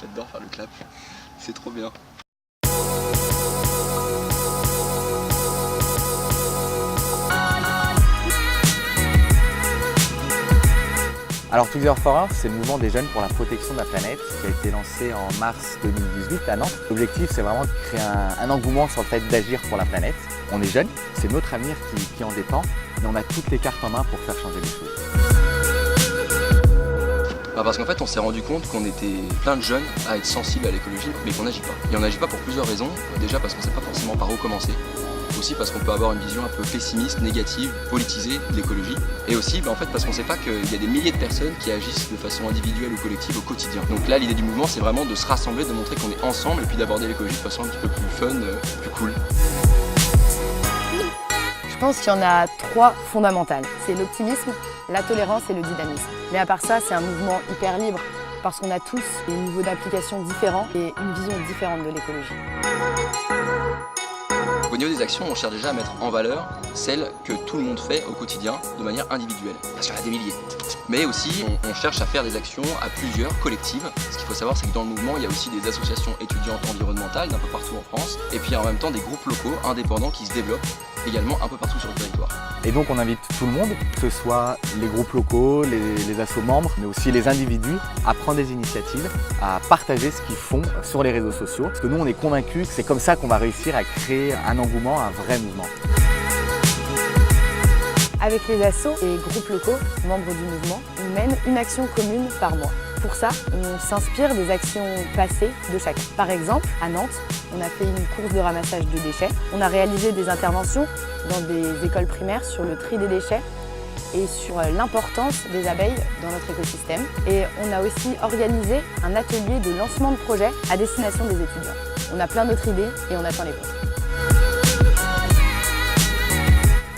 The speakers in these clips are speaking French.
J'adore faire le clap, c'est trop bien. Alors Together for Earth, c'est le mouvement des jeunes pour la protection de la planète qui a été lancé en mars 2018 à Nantes. L'objectif, c'est vraiment de créer un engouement sur le fait d'agir pour la planète. On est jeunes, c'est notre avenir qui en dépend, mais on a toutes les cartes en main pour faire changer les choses. Parce qu'en fait, on s'est rendu compte qu'on était plein de jeunes à être sensibles à l'écologie, mais qu'on n'agit pas. Et on n'agit pas pour plusieurs raisons. Déjà parce qu'on ne sait pas forcément par où commencer. Aussi parce qu'on peut avoir une vision un peu pessimiste, négative, politisée de l'écologie. Et aussi en fait, parce qu'on ne sait pas qu'il y a des milliers de personnes qui agissent de façon individuelle ou collective au quotidien. Donc là, l'idée du mouvement, c'est vraiment de se rassembler, de montrer qu'on est ensemble et puis d'aborder l'écologie de façon un petit peu plus fun, plus cool. Je pense qu'il y en a 3 fondamentales. C'est l'optimisme, la tolérance et le dynamisme. Mais à part ça, c'est un mouvement hyper libre parce qu'on a tous des niveaux d'application différents et une vision différente de l'écologie. Au niveau des actions, on cherche déjà à mettre en valeur celles que tout le monde fait au quotidien de manière individuelle, parce qu'il y en a des milliers. Mais aussi, on cherche à faire des actions à plusieurs, collectives. Ce qu'il faut savoir, c'est que dans le mouvement, il y a aussi des associations étudiantes environnementales d'un peu partout en France, et puis en même temps des groupes locaux indépendants qui se développent également un peu partout sur le territoire. Et donc on invite tout le monde, que ce soit les groupes locaux, les assos membres, mais aussi les individus, à prendre des initiatives, à partager ce qu'ils font sur les réseaux sociaux. Parce que nous, on est convaincus que c'est comme ça qu'on va réussir à créer un engouement, un vrai mouvement. Avec les assos et groupes locaux, membres du mouvement, on mène une action commune par mois. Pour ça, on s'inspire des actions passées de chacun. Par exemple, à Nantes, on a fait une course de ramassage de déchets. On a réalisé des interventions dans des écoles primaires sur le tri des déchets et sur l'importance des abeilles dans notre écosystème. Et on a aussi organisé un atelier de lancement de projet à destination des étudiants. On a plein d'autres idées et on attend les vôtres.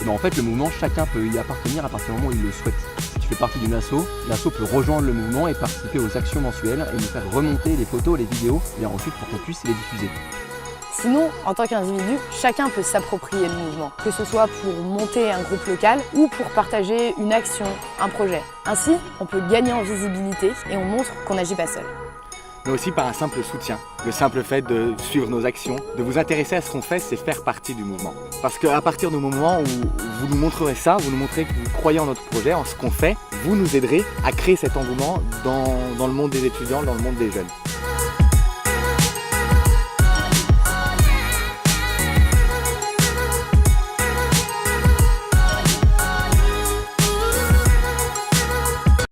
En fait, le mouvement, chacun peut y appartenir à partir du moment où il le souhaite. Si tu fais partie d'une asso, l'asso peut rejoindre le mouvement et participer aux actions mensuelles et nous faire remonter les photos, les vidéos, et ensuite pour qu'on puisse les diffuser. Sinon, en tant qu'individu, chacun peut s'approprier le mouvement, que ce soit pour monter un groupe local ou pour partager une action, un projet. Ainsi, on peut gagner en visibilité et on montre qu'on n'agit pas seul. Mais aussi par un simple soutien. Le simple fait de suivre nos actions, de vous intéresser à ce qu'on fait, c'est faire partie du mouvement. Parce qu'à partir du moment où vous nous montrerez ça, vous nous montrez que vous croyez en notre projet, en ce qu'on fait, vous nous aiderez à créer cet engouement dans le monde des étudiants, dans le monde des jeunes.